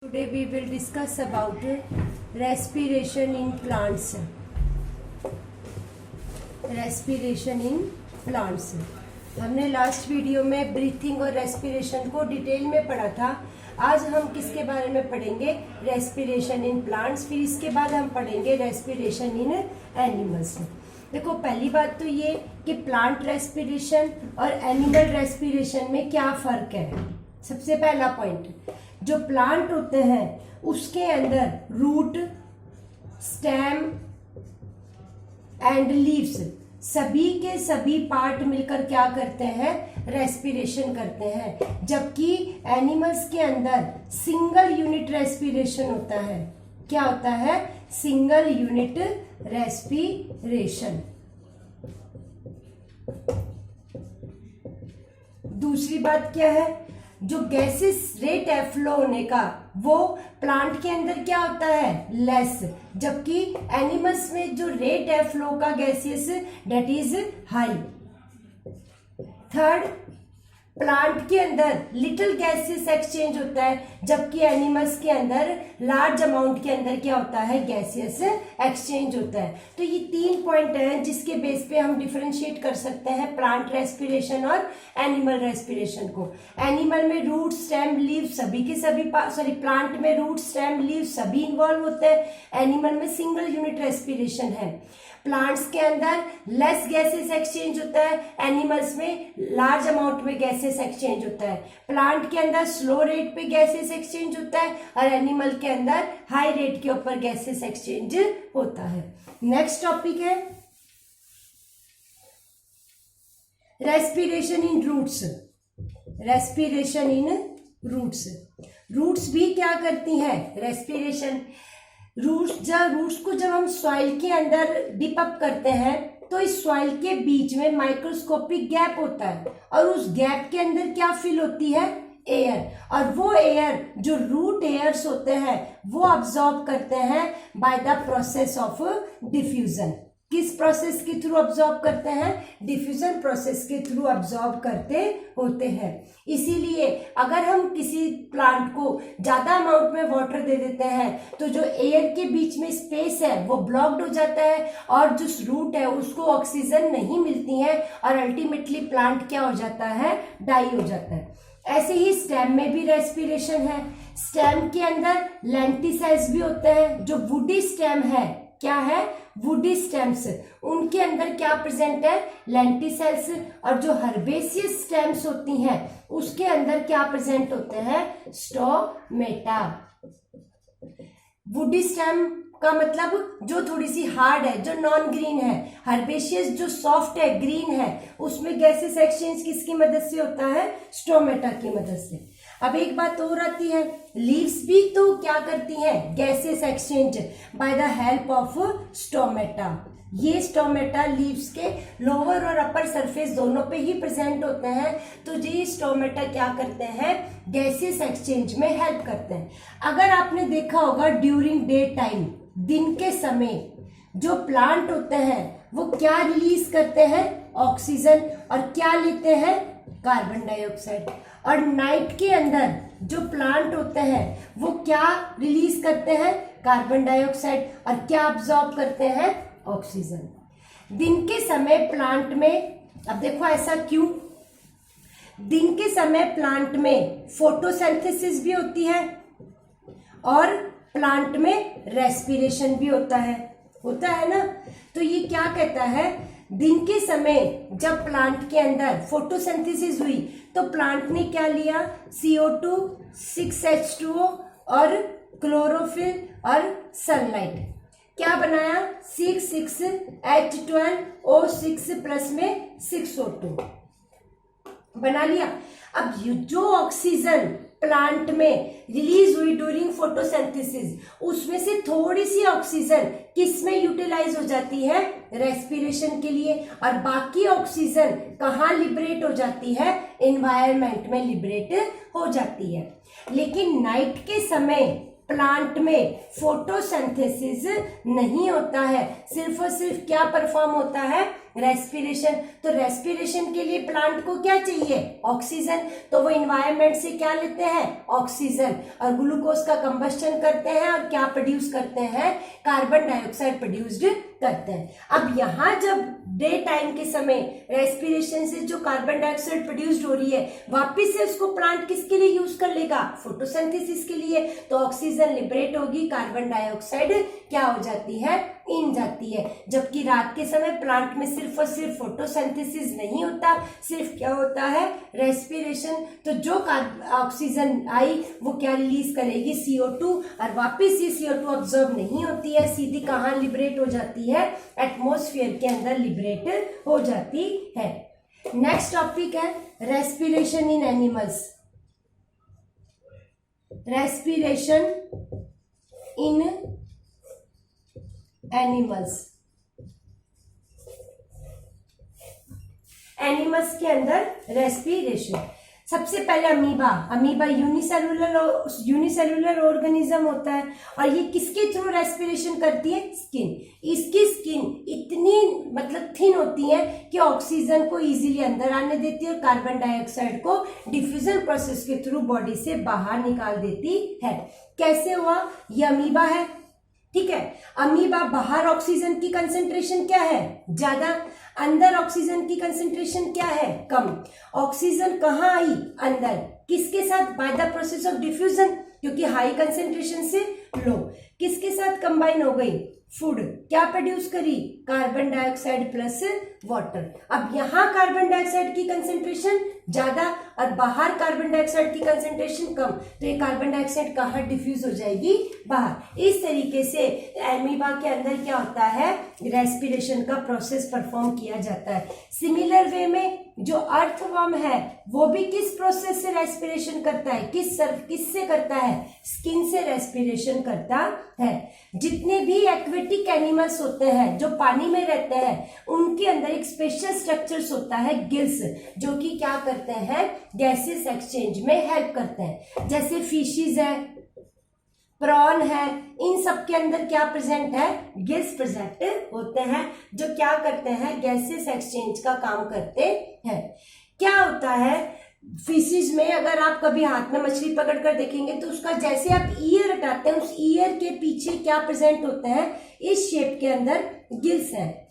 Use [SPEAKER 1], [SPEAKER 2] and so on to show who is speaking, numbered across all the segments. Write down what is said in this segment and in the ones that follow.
[SPEAKER 1] Today we will discuss about respiration in plants. Respiration in plants. हमने last video में breathing और respiration को detail में पढ़ा था। आज हम किसके बारे में पढ़ेंगे? Respiration in plants. फिर इसके बाद हम पढ़ेंगे रेस्पिरेशन इन एनिमल्स। देखो, पहली बात तो ये कि प्लांट रेस्पिरेशन और एनिमल रेस्पिरेशन में क्या फर्क है। सबसे पहला पॉइंट, जो प्लांट होते हैं उसके अंदर रूट, स्टेम एंड लीव्स सभी के सभी पार्ट मिलकर क्या करते हैं? रेस्पिरेशन करते हैं। जबकि एनिमल्स के अंदर सिंगल यूनिट रेस्पिरेशन होता है। क्या होता है? Single unit respiration. दूसरी बात क्या है? जो गैसेस रेट है फ्लो होने का, वो प्लांट के अंदर क्या होता है? लेस। जबकि एनिमल्स में जो रेट है फ्लो का gases, that is high. Third, plant के अंदर लिटिल गैसेस एक्सचेंज होता है, जबकि एनिमल्स के अंदर लार्ज अमाउंट के अंदर क्या होता है? गैसेस एक्सचेंज होता है। तो ये तीन पॉइंट हैं जिसके बेस पे हम डिफरेंशिएट कर सकते हैं प्लांट रेस्पिरेशन और एनिमल रेस्पिरेशन को। एनिमल में रूट, स्टेम, लीव सभी के सभी प्लांट में रूट, स्टेम, लीव सभी इन्वॉल्व होते हैं। एनिमल में सिंगल यूनिट रेस्पिरेशन है। प्लांट्स के अंदर लेस गैसेस एक्सचेंज होता है, एनिमल्स में लार्ज अमाउंट में गैसेस एक्सचेंज होता है। प्लांट के अंदर स्लो रेट पे गैसेस एक्सचेंज होता है और एनिमल के अंदर हाई रेट के ऊपर गैसेस एक्सचेंज होता है। नेक्स्ट टॉपिक है respiration in roots. Respiration in roots. Roots भी क्या करती हैं? रेस्पिरेशन। रूट्स को जब हम सॉइल के अंदर डिप अप करते हैं तो इस सॉइल के बीच में माइक्रोस्कोपिक गैप होता है और उस गैप के अंदर क्या फिल होती है? एयर। और वो एयर जो रूट एयर्स होते हैं वो अब्सॉर्ब करते हैं by the process of diffusion. किस प्रोसेस के थ्रू अब्सॉर्ब करते हैं? डिफ्यूजन प्रोसेस के थ्रू अब्सॉर्ब करते होते हैं। इसीलिए अगर हम किसी प्लांट को ज्यादा अमाउंट में वाटर दे देते हैं तो जो एयर के बीच में स्पेस है वो ब्लॉक्ड हो जाता है और जो रूट है उसको ऑक्सीजन नहीं मिलती है और अल्टीमेटली प्लांट क्या हो जाता है? डाई हो जाता है। ऐसे ही स्टेम में भी रेस्पिरेशन है। स्टेम के अंदर लेंटिसेल्स भी होते हैं। जो वुडी स्टेम है, क्या है? वुडी स्टेम्स, उनके अंदर क्या प्रेजेंट है? लेंटिसेल्स। और जो हर्बेसियस स्टेम्स होती हैं उसके अंदर क्या प्रेजेंट होते हैं? स्टोमेटा। वुडी स्टेम का मतलब जो थोड़ी सी हार्ड है, जो नॉन ग्रीन है। हर्बेशियस जो सॉफ्ट है, ग्रीन है, उसमें गैसेस एक्सचेंज किसकी मदद से होता है? स्टोमेटा की मदद से। अब एक बात और आती है, लीव्स भी तो क्या करती हैं? Gases exchange by the help of stomata. ये स्टोमेटा लीव्स के लोअर और अपर सरफेस दोनों पे ही प्रेजेंट होते हैं। तो ये स्टोमेटा क्या करते हैं? गैसेस एक्सचेंज में हेल्प करते हैं। अगर आपने देखा होगा ड्यूरिंग डे टाइम, दिन के समय जो प्लांट होते हैं वो क्या रिलीज करते हैं? ऑक्सीजन। और क्या लेते हैं? Carbon dioxide. और नाइट के अंदर जो प्लांट होते हैं वो क्या रिलीज करते हैं? Carbon dioxide. और क्या अब्सॉर्ब करते हैं? ऑक्सीजन। दिन के समय प्लांट में, अब देखो ऐसा क्यों? दिन के समय प्लांट में फोटोसिंथेसिस भी होती है और प्लांट में रेस्पिरेशन भी होता है ना। तो ये क्या कहता है? दिन के समय जब प्लांट के अंदर फोटोसिंथेसिस हुई तो प्लांट ने क्या लिया? CO2, 6H2O और क्लोरोफिल और सनलाइट। क्या बनाया? 6,6H12O6 प्लस में 6O2 बना लिया। अब जो ऑक्सीजन प्लांट में रिलीज हुई ड्यूरिंग फोटोसिंथेसिस, उसमें से थोड़ी सी ऑक्सीजन किस में यूटिलाइज हो जाती है? रेस्पिरेशन के लिए। और बाकी ऑक्सीजन कहाँ लिबरेट हो जाती है? एनवायरनमेंट में लिबरेट हो जाती है। लेकिन नाइट के समय प्लांट में फोटोसिंथेसिस नहीं होता है, सिर्फ और सिर्फ क्या परफॉर्म होता है, रेस्पिरेशन। तो रेस्पिरेशन के लिए प्लांट को क्या चाहिए, ऑक्सीजन। तो वो इन्वायरमेंट से क्या लेते हैं, ऑक्सीजन, और ग्लूकोज का कंबस्शन करते हैं और क्या प्रोड्यूस करते हैं, कार्बन डाइऑक्साइड प्रोड्यूस्ड करते हैं। अब यहाँ जब डे टाइम के समय रेस्पिरेशन से जो कार्बन डाइऑक्साइड प्रोड्यूस्ड हो रही है, वापिस से उसको प्लांट किसके लिए यूज कर लेगा, फोटोसिंथेसिस के लिए। तो ऑक्सीजन लिबरेट होगी, कार्बन डाइऑक्साइड क्या हो जाती है, इन जाती है। जबकि रात के समय प्लांट में सिर्फ और सिर्फ फोटोसिंथेसिस नहीं होता, सिर्फ क्या होता है, रेस्पिरेशन। तो जो ऑक्सीजन आई वो क्या रिलीज करेगी, CO2, और वापिस ये CO2 ऑब्जॉर्ब नहीं होती है, सीधी कहाँ लिबरेट हो जाती है, एटमॉस्फेयर के अंदर लिबरेट हो जाती है। नेक्स्ट टॉपिक है respiration in animals. Respiration in animals, animals के अंदर रेस्पिरेशन। सबसे पहले अमीबा यूनिसेलुलर ऑर्गेनिज्म होता है, और ये किसके थ्रू रेस्पिरेशन करती है, स्किन। इसकी स्किन इतनी मतलब थिन होती है कि ऑक्सीजन को इजीली अंदर आने देती है और कार्बन डाइऑक्साइड को डिफ्यूजन प्रोसेस के थ्रू बॉडी से बाहर निकाल देती है। कैसे हुआ, ये अमीबा है, ठीक है। अमीबा बाहर ऑक्सीजन की कंसेंट्रेशन क्या है, ज्यादा, अंदर ऑक्सीजन की कंसेंट्रेशन क्या है, कम। ऑक्सीजन कहाँ आई, अंदर, किसके साथ, by the process of diffusion, क्योंकि हाई कंसेंट्रेशन से लो। किसके साथ कंबाइन हो गई, फूड, क्या प्रोड्यूस करी, कार्बन डाइऑक्साइड प्लस वाटर। अब यहाँ कार्बन डाइऑक्साइड की कंसेंट्रेशन ज्यादा और बाहर कार्बन डाइऑक्साइड की कंसेंट्रेशन कम, तो ये कार्बन डाइऑक्साइड कहाँ डिफ्यूज हो जाएगी, बाहर। इस तरीके से एमीबा के अंदर क्या होता है, रेस्पिरेशन का प्रोसेस परफॉर्म किया जाता है। सिमिलर वे में जो अर्थवर्म है वो भी किस प्रोसेस से रेस्पिरेशन करता है, किससे करता है, स्किन से रेस्पिरेशन करता है। जितने भी एक्वेटिक एनिमल्स होते हैं जो पानी में रहते हैं, उनके अंदर एक स्पेशल स्ट्रक्चर्स होता है, गिल्स, जो कि क्या करते हैं, गैसेस एक्सचेंज में हेल्प करते हैं। जैसे फिशेज है, प्रॉन है, इन सब के अंदर क्या प्रेजेंट है, गिल्स प्रेजेंट होते हैं, जो क्या करते हैं, गैसेस एक्सचेंज का काम करते हैं। क्या होता है, फिशेज में अगर आप कभी हाथ में मछली पकड़कर देखेंगे तो उसका जैसे आप ईयर हटाते हैं, उस ईयर के पीछे क्या प्रेजेंट होते हैं, इस शेप के अंदर गिल्स हैं।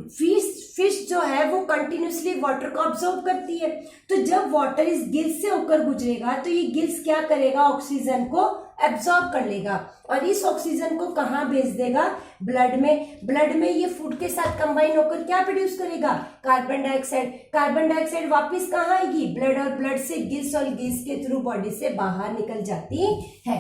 [SPEAKER 1] फिश जो है वो कंटिन्यूसली वाटर को ऑब्जॉर्व करती है, तो जब वाटर इस गिल्स से होकर गुजरेगा तो ये गिल्स क्या करेगा, ऑक्सीजन को एब्जॉर्ब कर लेगा, और इस ऑक्सीजन को कहाँ भेज देगा, ब्लड में। ब्लड में ये फूड के साथ कंबाइन होकर क्या प्रोड्यूस करेगा, कार्बन डाइऑक्साइड। कार्बन डाइऑक्साइड वापस कहाँ आएगी, ब्लड, और ब्लड से गिल्स, और गिल्स के थ्रू बॉडी से बाहर निकल जाती है।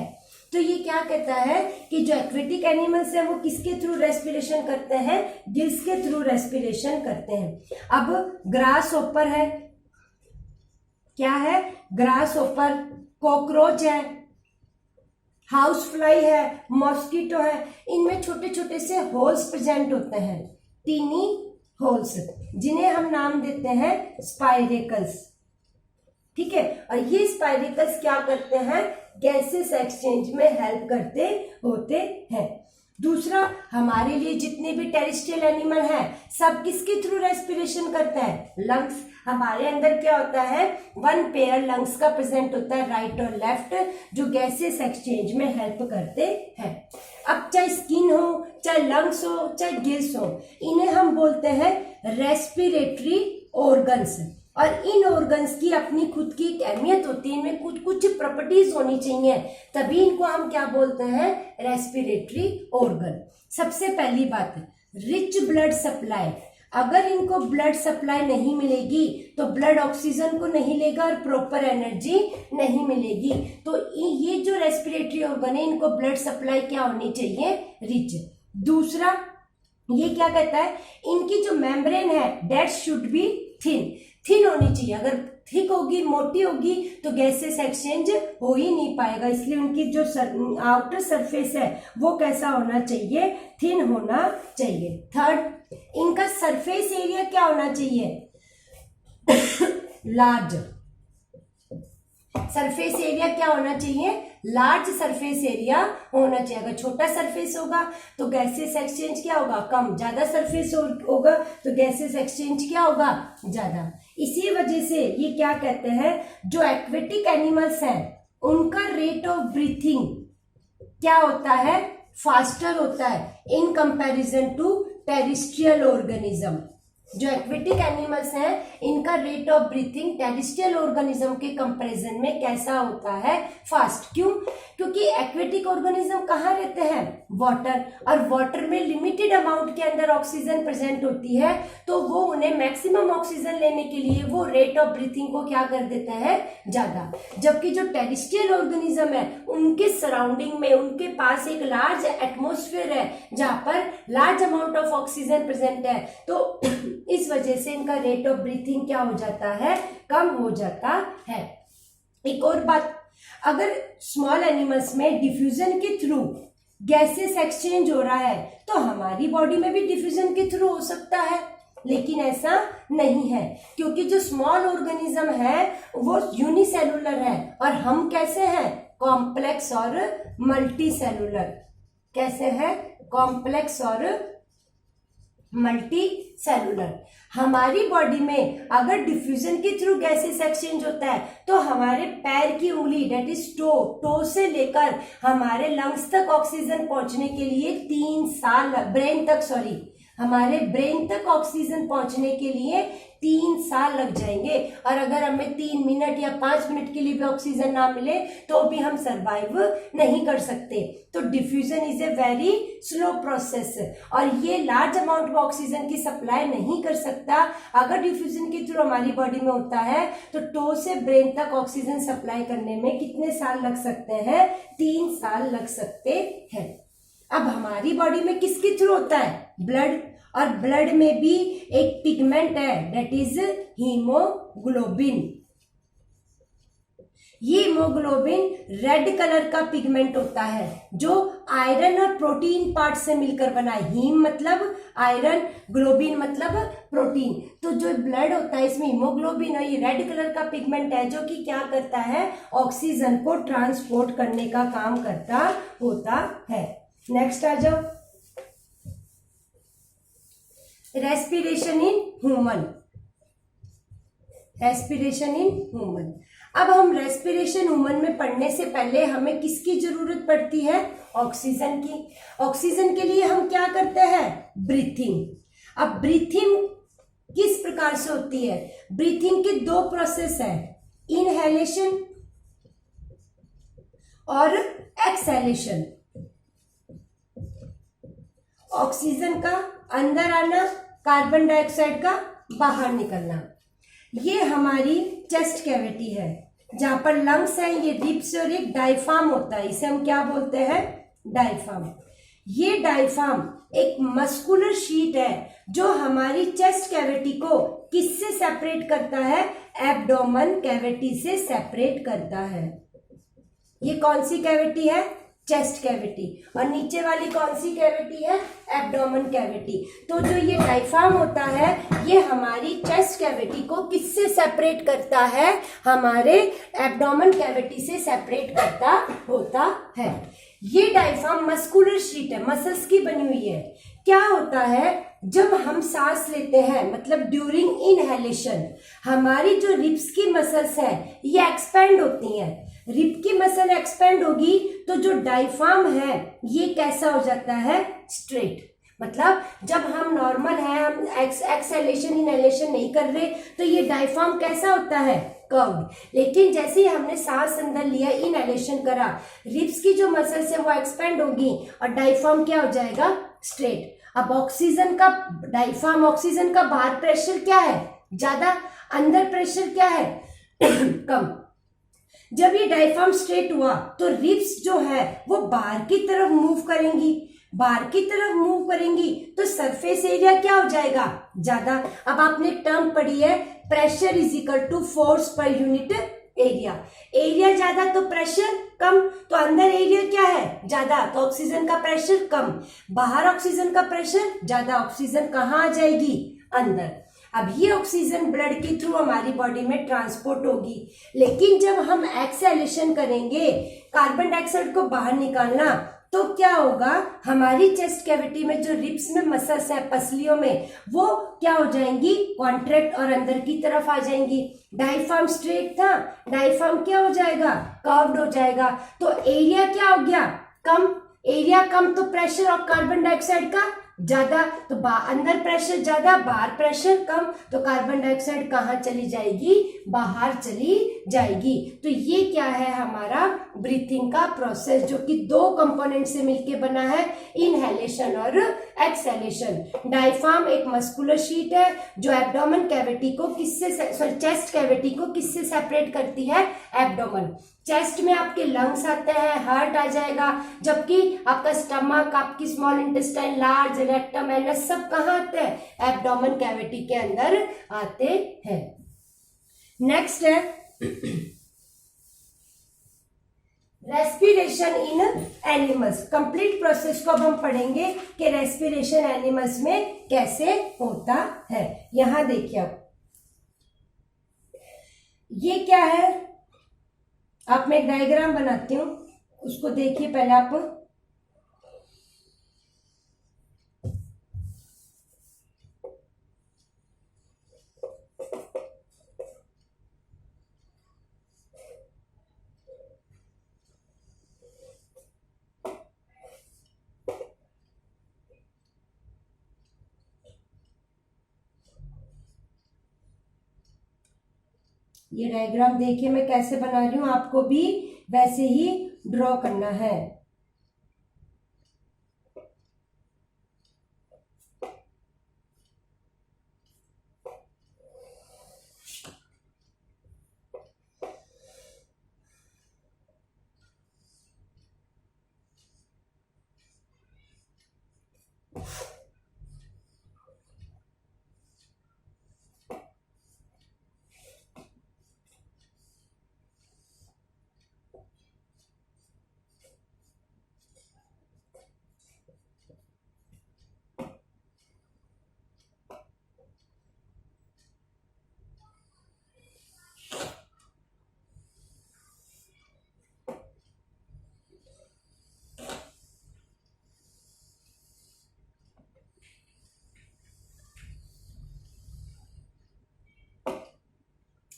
[SPEAKER 1] तो ये क्या कहता है कि जो एक्वेटिक एनिमल्स है वो किसके थ्रू रेस्पिरेशन करते हैं, गिल्स के थ्रू रेस्पिरेशन करते हैं। अब ग्रास होपर है, क्या है, ग्रास होपर, कॉकरोच है, हाउस फ्लाई है, मॉस्किटो है, इनमें छोटे छोटे से होल्स प्रेजेंट होते हैं, टीनी होल्स, जिन्हें हम नाम देते हैं स्पाइरेकल्स, ठीक है। और ये स्पाइरेकल्स क्या करते हैं, गैसेस एक्सचेंज में हेल्प करते होते हैं। दूसरा, हमारे लिए जितने भी टेरेस्ट्रियल एनिमल हैं सब किसके थ्रू रेस्पिरेशन करते हैं, लंग्स। हमारे अंदर क्या होता है, 1 पेयर लंग्स का प्रेजेंट होता है, राइट और लेफ्ट, जो गैसेस एक्सचेंज में हेल्प करते हैं। अब चाहे स्किन हो, चाहे लंग्स हो, चाहे गिल्स हो, इन्हें हम बोलते हैं रेस्पिरेटरी ऑर्गन्स। और इन ऑर्गन्स की अपनी खुद की एक अहमियत होती है, इनमें कुछ कुछ प्रॉपर्टीज होनी चाहिए, तभी इनको हम क्या बोलते हैं, रेस्पिरेटरी ऑर्गन। सबसे पहली बात, रिच ब्लड सप्लाई। अगर इनको ब्लड सप्लाई नहीं मिलेगी तो ब्लड ऑक्सीजन को नहीं लेगा और प्रॉपर एनर्जी नहीं मिलेगी। तो ये जो रेस्पिरेटरी ऑर्गन है, इनको ब्लड सप्लाई क्या होनी चाहिए, रिच। दूसरा, ये क्या कहता है, इनकी जो मेम्ब्रेन है दैट शुड बी थिन होनी चाहिए। अगर थिक होगी, मोटी होगी, तो गैसेस एक्सचेंज हो ही नहीं पाएगा, इसलिए उनकी जो आउटर सरफेस है वो कैसा होना चाहिए, थिन होना चाहिए। थर्ड, इनका सरफेस एरिया क्या होना चाहिए, लार्ज। सरफेस एरिया क्या होना चाहिए, लार्ज सरफेस एरिया होना चाहिए। अगर छोटा सरफेस होगा तो गैसेस एक्सचेंज क्या होगा, कम। ज्यादा सरफेस होगा तो गैसेस एक्सचेंज क्या होगा, ज्यादा। इसी वजह से ये क्या कहते हैं, जो एक्वेटिक एनिमल्स हैं उनका रेट ऑफ ब्रीथिंग क्या होता है, फास्टर होता है in comparison to terrestrial organism. जो एक्वेटिक एनिमल्स हैं इनका rate of breathing terrestrial organism के कंपैरिजन में कैसा होता है, फास्ट। क्यों, क्योंकि एक्वेटिक ऑर्गेनिज्म कहाँ रहते हैं, वाटर, और वाटर में लिमिटेड अमाउंट के अंदर ऑक्सीजन प्रेजेंट होती है, तो वो उन्हें मैक्सिमम ऑक्सीजन लेने के लिए वो रेट ऑफ ब्रीथिंग को क्या कर देता है, ज्यादा। जबकि जो टेरेस्ट्रियल ऑर्गेनिज्म है उनके सराउंडिंग में उनके पास एक लार्ज एटमोस्फेयर है जहां पर large amount of oxygen present है, तो इस वजह से इनका रेट ऑफ ब्रीथिंग क्या हो जाता है, कम हो जाता है। एक और बात, अगर स्मॉल एनिमल्स में डिफ्यूजन के थ्रू गैसेस एक्सचेंज हो रहा है तो हमारी बॉडी में भी डिफ्यूजन के थ्रू हो सकता है, लेकिन ऐसा नहीं है, क्योंकि जो स्मॉल ऑर्गेनिज्म है वो यूनिसेलुलर है और हम कैसे हैं, कॉम्प्लेक्स और मल्टी सेलुलर। कैसे है, कॉम्प्लेक्स और मल्टी सेलुलर। हमारी बॉडी में अगर डिफ्यूजन के थ्रू गैसेस एक्सचेंज होता है तो हमारे पैर की उंगली डेट इज टो से लेकर हमारे लंग्स तक ऑक्सीजन पहुंचने के लिए 3 साल, हमारे ब्रेन तक ऑक्सीजन पहुंचने के लिए 3 साल लग जाएंगे। और अगर हमें 3 मिनट या 5 मिनट के लिए भी ऑक्सीजन ना मिले तो भी हम सरवाइव नहीं कर सकते। तो diffusion is a very slow process और ये लार्ज अमाउंट ऑफ ऑक्सीजन की सप्लाई नहीं कर सकता। अगर डिफ्यूजन के थ्रू हमारी बॉडी में होता है तो टो से ब्रेन तक ऑक्सीजन सप्लाई करने में कितने साल लग सकते हैं, 3 साल लग सकते हैं। अब हमारी बॉडी में किसके थ्रू होता है, ब्लड, और ब्लड में भी एक पिगमेंट है दैट इज हीमोग्लोबिन। ये हीमोग्लोबिन रेड कलर का पिगमेंट होता है जो आयरन और प्रोटीन पार्ट से मिलकर बना है। हीम मतलब आयरन, ग्लोबिन मतलब प्रोटीन। तो जो ब्लड होता है इसमें हीमोग्लोबिन और ये रेड कलर का पिगमेंट है जो कि क्या करता है, ऑक्सीजन को ट्रांसपोर्ट करने का काम करता होता है। नेक्स्ट आ जाओ, respiration in human. Respiration in human. अब हम रेस्पिरेशन ह्यूमन में पढ़ने से पहले हमें किसकी जरूरत पड़ती है, ऑक्सीजन की। ऑक्सीजन के लिए हम क्या करते हैं, ब्रीथिंग। अब ब्रीथिंग किस प्रकार से होती है, ब्रीथिंग के 2 प्रोसेस है, इनहेलेशन और एक्सहेलेशन। ऑक्सीजन का अंदर आना, कार्बन डाइऑक्साइड का बाहर निकलना। ये हमारी चेस्ट कैविटी है जहां पर लंग्स है, ये रिब्स और एक डायफ्राम होता है, इसे हम क्या बोलते हैं, डायफ्राम। ये डायफ्राम एक मस्कुलर शीट है जो हमारी चेस्ट कैविटी को किससे सेपरेट करता है, एब्डोमेन कैविटी से सेपरेट करता है। ये कौन सी कैविटी है, चेस्ट कैविटी, और नीचे वाली कौन सी कैविटी है, एब्डोमेन कैविटी। तो जो ये डायफ्राम होता है ये हमारी चेस्ट कैविटी को किससे सेपरेट करता है, हमारे एब्डोमेन कैविटी से सेपरेट करता होता है। ये डायफ्राम मस्कुलर शीट है, मसल्स की बनी हुई है। क्या होता है, जब हम सांस लेते हैं मतलब ड्यूरिंग इनहेलेशन हमारी जो रिब्स की मसल्स है ये एक्सपेंड होती हैं। रिब की मसल एक्सपेंड होगी तो जो डायफ्राम है ये कैसा हो जाता है, स्ट्रेट। मतलब जब हम नॉर्मल है, हम एक्सहेलेशन इनहेलेशन नहीं कर रहे तो ये डायफ्राम कैसा होता है, कर्व्ड। लेकिन जैसे ही हमने सांस अंदर लिया, इनहेलेशन करा, रिब्स की जो मसल्स है वो एक्सपेंड होगी और डायफ्राम क्या हो जाएगा, स्ट्रेट। अब ऑक्सीजन का डायफ्राम, ऑक्सीजन का बाहर प्रेशर क्या है, ज्यादा, अंदर प्रेशर क्या है, कम। जब ये डायफ्राम स्ट्रेट हुआ तो रिब्स जो है वो बाहर की तरफ मूव करेंगी, बाहर की तरफ मूव करेंगी तो सरफेस एरिया क्या हो जाएगा, ज्यादा। अब आपने एक टर्म पढ़ी है, pressure is equal to force per unit area. Area ज्यादा तो प्रेशर कम, तो अंदर एरिया क्या है, ज्यादा, तो ऑक्सीजन का प्रेशर कम, बाहर ऑक्सीजन का प्रेशर ज्यादा, ऑक्सीजन कहाँ आ जाएगी, अंदर। अब ये ऑक्सीजन ब्लड के थ्रू हमारी बॉडी में ट्रांसपोर्ट होगी। लेकिन जब हम एक्सहेलेशन करेंगे, कार्बन डाइऑक्साइड को बाहर निकालना, तो क्या होगा, हमारी चेस्ट कैविटी में जो रिब्स में मसल्स है, पसलियों में, वो क्या हो जाएंगी, कॉन्ट्रैक्ट और अंदर की तरफ आ जाएंगी। डायफ्राम स्ट्रेट था, डायफ्राम क्या हो जाएगा, कर्व्ड हो जाएगा। तो एरिया क्या हो गया, कम। एरिया कम तो प्रेशर ऑफ कार्बन डाइऑक्साइड का ज्यादा, तो अंदर प्रेशर ज्यादा, बाहर प्रेशर कम, तो कार्बन डाइऑक्साइड कहाँ चली जाएगी, बाहर चली जाएगी। तो ये क्या है, हमारा ब्रीथिंग का प्रोसेस, जो कि दो कंपोनेंट से मिलके बना है, इनहेलेशन और एक्सहेलेशन। डायफ्राम एक मस्कुलर शीट है जो एब्डोमेन कैविटी को चेस्ट कैविटी को किससे सेपरेट करती है, एब्डोमेन। चेस्ट में आपके लंग्स आते हैं, हार्ट आ जाएगा, जबकि आपका स्टमक, आपकी small intestine, large, rectum, anus सब कहाँ आते हैं, एब्डोमेन कैविटी के अंदर आते हैं। नेक्स्ट है रेस्पिरेशन इन एनिमल्स। कंप्लीट प्रोसेस को अब हम पढ़ेंगे कि रेस्पिरेशन एनिमल्स में कैसे होता है। यहां देखिए, आप ये क्या है, आप मैं एक डायग्राम बनाती हूं, उसको देखिए पहले आप। ये डायग्राम देखिए मैं कैसे बना रही हूं, आपको भी वैसे ही ड्रॉ करना है।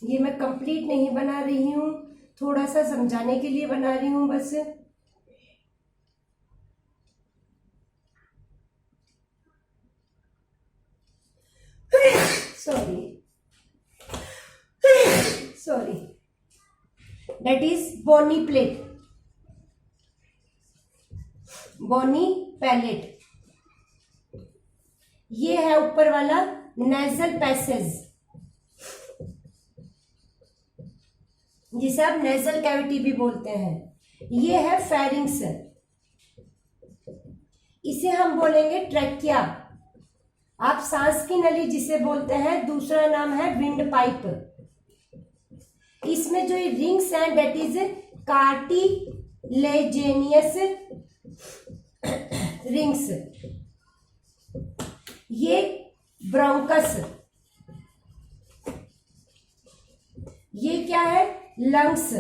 [SPEAKER 1] ये मैं कंप्लीट नहीं बना रही हूँ, थोड़ा सा समझाने के लिए बना रही हूँ बस। Sorry, that is bony plate, bony palate। ये है ऊपर वाला नेजल पैसेज, जिसे आप नेजल कैविटी भी बोलते हैं। ये है फेरिंग्स, इसे हम बोलेंगे ट्रैकिया। आप सांस की नली जिसे बोलते हैं, दूसरा नाम है विंड पाइप। इसमें जो ये रिंग्स हैं, दैट इज कार्टिलेजेनियस रिंग्स। ये ब्रोंकस, ये क्या है, लंग्स।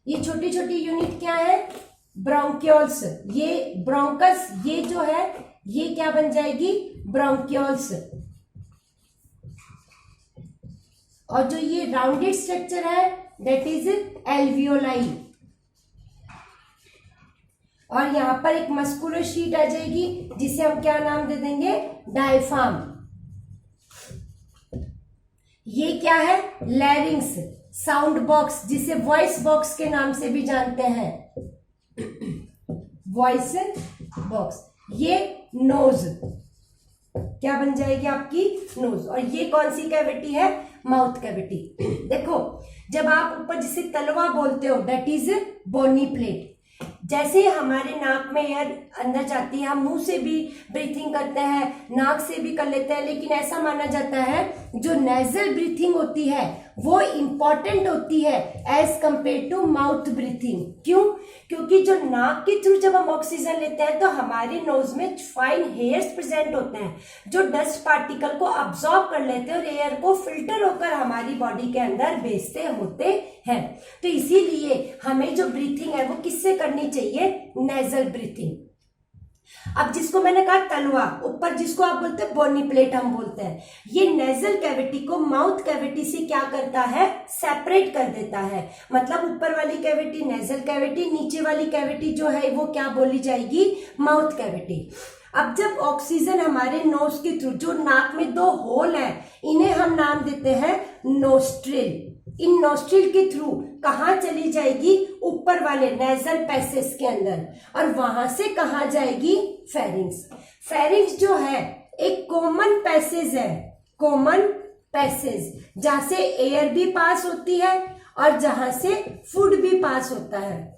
[SPEAKER 1] ये छोटी छोटी यूनिट क्या है, ब्रोंक्यूल्स। ये ब्रोंकस, ये जो है ये क्या बन जाएगी, ब्रोंक्यूल्स। और जो ये राउंडेड स्ट्रक्चर है, दैट इज एल्वियोलाई। और यहां पर एक मस्कुलर शीट आ जाएगी, जिसे हम क्या नाम दे देंगे, डायफ्राम। ये क्या है, लैरिंग्स, साउंड बॉक्स, जिसे वॉइस बॉक्स के नाम से भी जानते हैं, वॉइस बॉक्स। ये नोज, क्या बन जाएगी आपकी, नोज। और ये कौन सी कैविटी है, माउथ कैविटी। देखो, जब आप ऊपर जिसे तलवा बोलते हो, दैट इज बोनी प्लेट। जैसे हमारे नाक में एयर अंदर जाती है, हम मुंह से भी ब्रीथिंग करते हैं, नाक से भी कर लेते हैं, लेकिन ऐसा माना जाता है जो नेजल ब्रीथिंग होती है वो इंपॉर्टेंट होती है as compare to mouth breathing. क्यों? क्योंकि जो नाक के थ्रू जब हम ऑक्सीजन लेते हैं तो हमारी नोज में फाइन हेयर्स प्रेजेंट होते हैं जो डस्ट पार्टिकल को अब्सॉर्ब कर लेते हैं और एयर को फिल्टर होकर हमारी बॉडी के अंदर भेजते होते हैं। तो इसीलिए हमें जो ब्रीथिंग है वो किससे करनी चाहिए? Nasal breathing. अब जिसको मैंने कहा तलवा ऊपर, जिसको आप बोलते हैं बोनी प्लेट हम बोलते हैं, ये नेजल कैविटी को माउथ कैविटी से क्या करता है? सेपरेट कर देता है। मतलब ऊपर वाली कैविटी नेजल कैविटी, नीचे वाली कैविटी जो है वो क्या बोली जाएगी? Mouth cavity. अब जब ऑक्सीजन हमारे नोज के थ्रू, जो नाक में दो होल है, इन्हें हम नाम देते हैं नोस्ट्रिल। इन नोस्ट्रिल के थ्रू कहाँ चली जाएगी? ऊपर वाले नेजल पैसेज के अंदर, और वहां से कहाँ जाएगी? फेरिंग्स। फेरिंग्स जो है एक कॉमन पैसेज है, कॉमन पैसेज, जहां से एयर भी पास होती है और जहां से फूड भी पास होता है।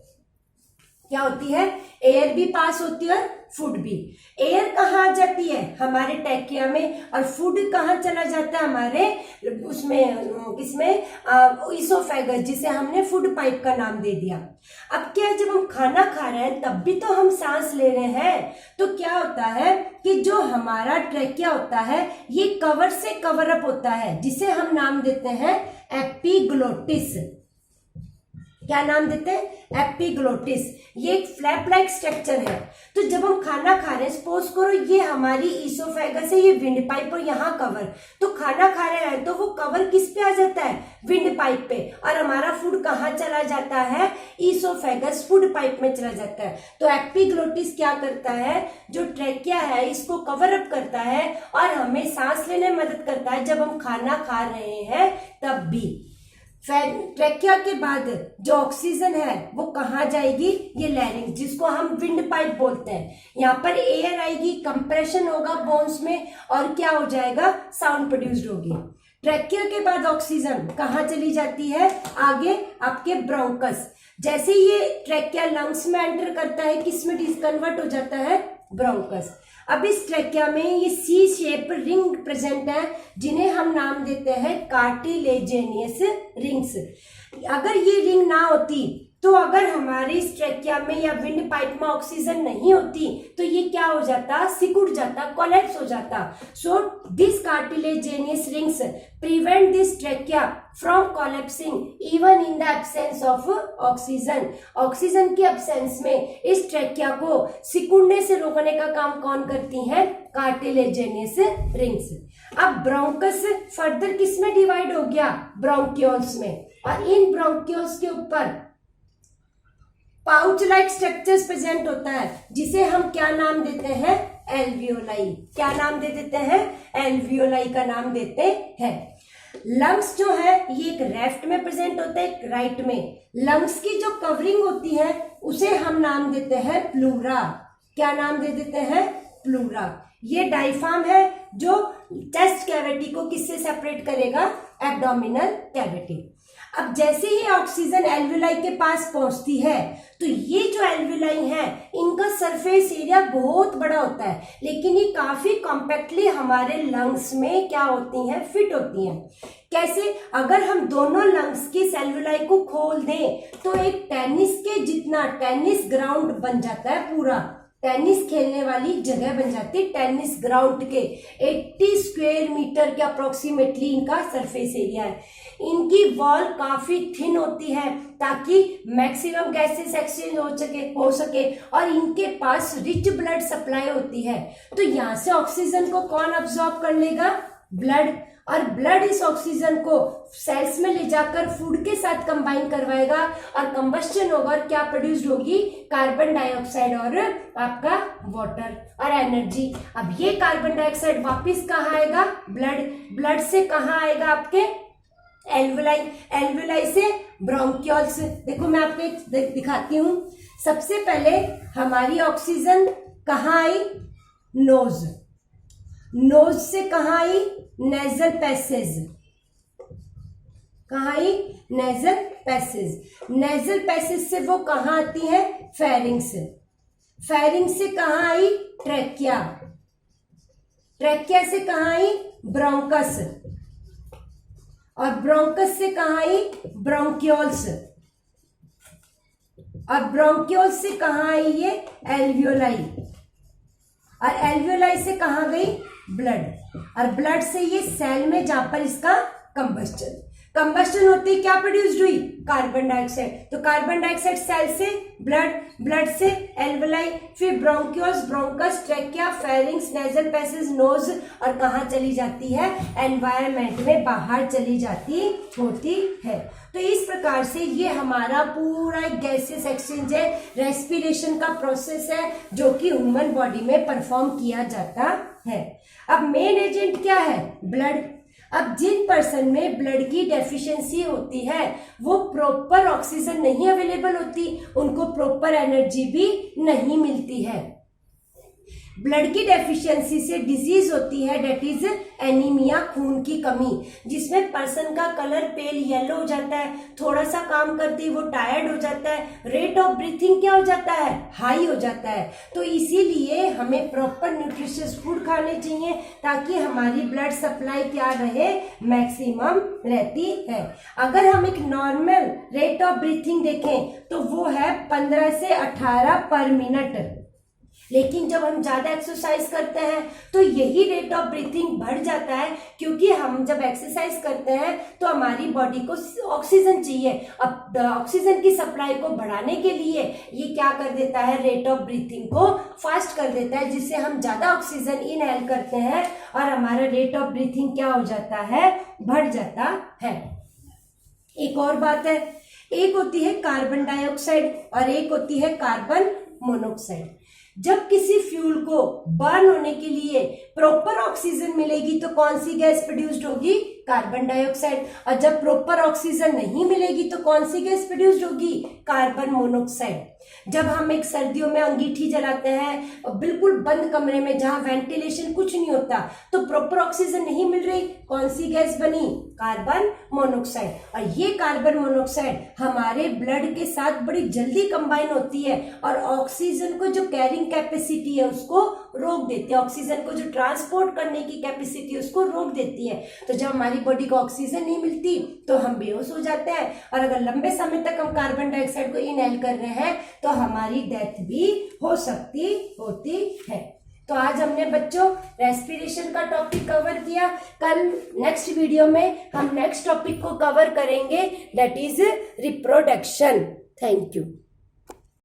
[SPEAKER 1] क्या होती है? एयर भी पास होती है और फूड भी। एयर कहाँ जाती है? हमारे ट्रैकिया में, और फूड कहाँ चला जाता है? हमारे उसमें, किसमें? इसोफेगस, जिसे हमने फूड पाइप का नाम दे दिया। अब क्या है, जब हम खाना खा रहे हैं तब भी तो हम सांस ले रहे हैं, तो क्या होता है कि जो हमारा ट्रैकिया होता है ये कवर से कवर अप होता है, जिसे हम नाम देते हैं एपिग्लोटिस। क्या नाम देते हैं? एपिग्लोटिस। ये एक फ्लैप लाइक स्ट्रक्चर है। तो जब हम खाना खा रहे हैं, सपोज करो ये हमारी इसोफेगस है, ये विंड पाइप और यहाँ कवर, तो खाना खा रहे हैं तो वो कवर किस पे आ जाता है? विंड पाइप पे, और हमारा फूड कहाँ चला जाता है? इसोफेगस फूड पाइप में चला जाता है। तो एपिग्लोटिस क्या करता है? जो ट्रैकिया है इसको कवर अप करता है और हमें सांस लेने में मदद करता है जब हम खाना खा रहे हैं तब भी। ट्रैकिया के बाद जो ऑक्सीजन है वो कहाँ जाएगी? ये लैरिंग्स, जिसको हम विंड पाइप बोलते हैं। यहाँ पर एयर आएगी, कंप्रेशन होगा बोन्स में, और क्या हो जाएगा? साउंड प्रोड्यूस्ड होगी। ट्रैकिया के बाद ऑक्सीजन कहाँ चली जाती है? आगे आपके ब्रोंकस। जैसे ये ट्रैकिया लंग्स में एंटर करता है, किस में कन्वर्ट हो जाता है? ब्रोंकस। अब इस ट्रैकिया में ये सी शेप रिंग प्रेजेंट है, जिन्हें हम नाम देते हैं कार्टिलेजेनियस रिंग्स। अगर ये रिंग ना होती तो अगर हमारी इस ट्रैकिया में या विंड पाइप में ऑक्सीजन नहीं होती तो ये क्या हो जाता? सिकुड़ जाता, कोलैप्स हो जाता। So this cartilaginous rings prevent this trachea from collapsing even in the absence of oxygen. Oxygen की एब्सेंस में इस ट्रैकिया को सिकुड़ने से रोकने का काम कौन करती हैं? Cartilaginous rings. अब ब्रोंकस फर्दर किस में डिवाइड हो गया? ब्रोंकियोल्स में, और इन ब्रोंकियोल्स के ऊपर पाउच लाइक स्ट्रक्चर्स प्रेजेंट होता है, जिसे हम क्या नाम देते हैं? एल्वियोलाई। क्या नाम दे देते हैं? एल्वियोलाई का नाम देते हैं। लंग्स जो है ये एक लेफ्ट में प्रेजेंट होता है, एक राइट में। लंग्स की जो कवरिंग होती है उसे हम नाम देते हैं प्लूरा। क्या नाम दे देते हैं? प्लूरा। ये डायफ्राम है जो चेस्ट कैविटी को किससे सेपरेट करेगा? Abdominal cavity. अब जैसे ही ऑक्सीजन एल्वियोलाई के पास पहुंचती है तो ये जो एल्वियोलाई है इनका सरफेस एरिया बहुत बड़ा होता है, लेकिन ये काफी कॉम्पैक्टली हमारे लंग्स में क्या होती हैं? फिट होती हैं। कैसे? अगर हम दोनों लंग्स की एल्वियोलाई को खोल दें तो एक टेनिस के जितना टेनिस ग्राउंड बन जाता है, पूरा टेनिस खेलने वाली जगह बन जाती है। टेनिस ग्राउंड के 80 स्क्वायर मीटर के अप्रोक्सीमेटली इनका सरफेस एरिया है। इनकी वॉल काफी थिन होती है ताकि मैक्सिमम गैसेस एक्सचेंज हो सके और इनके पास रिच ब्लड सप्लाई होती है। तो यहाँ से ऑक्सीजन को कौन अब्सॉर्ब कर लेगा? ब्लड। और ब्लड इस ऑक्सीजन को सेल्स में ले जाकर फूड के साथ कंबाइन करवाएगा और कंबस्शन होगा, और क्या प्रोड्यूस होगी? कार्बन डाइऑक्साइड और आपका वाटर और एनर्जी। अब ये कार्बन डाइऑक्साइड वापस कहाँ आएगा? ब्लड। ब्लड से कहाँ आएगा? आपके एल्वियोलाई। एल्वियोलाई से ब्रोंकियोल्स। देखो मैं आपको एक दिखाती हूँ। सबसे पहले हमारी ऑक्सीजन कहाँ आई? नोज। नोज से कहाँ आई? Nasal passage. कहाँ आई? Nasal passage. नेजल पैसेज से वो कहाँ आती है? फेरिंग्स। फेरिंग्स से कहाँ आई? ट्रैकिया। ट्रैकिया से कहाँ आई? ब्रोंकस। और ब्रोंकस से कहाँ आई? ब्रोंक्यूल्स। और ब्रोंक्यूल्स से कहाँ आई ये? एल्वियोलाई। और एल्वियोलाई से कहाँ गई? ब्लड। और ब्लड से ये सेल में, जहां पर इसका कंबस्टन होती है, क्या प्रोड्यूस्ड हुई? Carbon dioxide. तो कार्बन डाइऑक्साइड सेल से ब्लड, ब्लड से एल्वेलाई, फिर bronchioles, bronchus, trachea, pharynx, nasal passage, nose, और कहाँ चली जाती है? एनवायरमेंट में बाहर चली जाती होती है। तो इस प्रकार से ये हमारा पूरा एक गैसेस एक्सचेंज है, रेस्पिरेशन का प्रोसेस है, जो कि ह्यूमन बॉडी में परफॉर्म किया जाता है। अब मेन एजेंट क्या है? ब्लड। अब जिन पर्सन में ब्लड की डेफिशिएंसी होती है, वो प्रॉपर ऑक्सीजन नहीं अवेलेबल होती, उनको प्रॉपर एनर्जी भी नहीं मिलती है। ब्लड की डेफिशिएंसी से डिजीज होती है, डेट इज एनीमिया, खून की कमी, जिसमें पर्सन का कलर पेल येलो हो जाता है, थोड़ा सा काम करते ही वो टायर्ड हो जाता है, रेट ऑफ ब्रीथिंग क्या हो जाता है? हाई हो जाता है। तो इसीलिए हमें प्रॉपर न्यूट्रिशियस फूड खाने चाहिए, ताकि हमारी ब्लड सप्लाई क्या रहे? मैक्सिमम रहती है। अगर हम एक नॉर्मल रेट ऑफ ब्रीथिंग देखें तो वो है 15 से 18 पर मिनट। लेकिन जब हम ज्यादा एक्सरसाइज करते हैं तो यही रेट ऑफ ब्रीथिंग बढ़ जाता है, क्योंकि हम जब एक्सरसाइज करते हैं तो हमारी बॉडी को ऑक्सीजन चाहिए। अब ऑक्सीजन की सप्लाई को बढ़ाने के लिए ये क्या कर देता है? रेट ऑफ ब्रीथिंग को फास्ट कर देता है, जिससे हम ज्यादा ऑक्सीजन इनहेल करते हैं और हमारा रेट ऑफ ब्रीथिंग क्या हो जाता है? बढ़ जाता है। एक और बात है, एक होती है कार्बन डाइऑक्साइड और एक होती है कार्बन मोनोऑक्साइड। जब किसी फ्यूल को बर्न होने के लिए प्रॉपर ऑक्सीजन मिलेगी तो कौन सी गैस प्रोड्यूस्ड होगी? Carbon dioxide. और जब प्रॉपर ऑक्सीजन नहीं मिलेगी तो कौन सी गैस प्रोड्यूस्ड होगी? Carbon monoxide. जब हम एक सर्दियों में अंगीठी जलाते हैं और बिल्कुल बंद कमरे में, जहां वेंटिलेशन कुछ नहीं होता, तो प्रॉपर ऑक्सीजन नहीं मिल रही, कौन सी गैस बनी? Carbon monoxide. और ये कार्बन मोनोऑक्साइड हमारे ब्लड के साथ बड़ी जल्दी कंबाइन होती है और ऑक्सीजन को जो कैरिंग कैपेसिटी है उसको रोक देती है, ऑक्सीजन को जो ट्रांसपोर्ट करने की कैपेसिटी है उसको रोक देती है। तो जब हमारी बॉडी को ऑक्सीजन नहीं मिलती तो हम बेहोश हो जाते हैं, और अगर लंबे समय तक हम कार्बन डाइऑक्साइड को इनहेल कर रहे हैं तो हमारी डेथ भी हो सकती होती है। तो आज हमने बच्चों रेस्पिरेशन का टॉपिक कवर किया। कल नेक्स्ट वीडियो में हम नेक्स्ट टॉपिक को कवर करेंगे, that is reproduction. Thank you.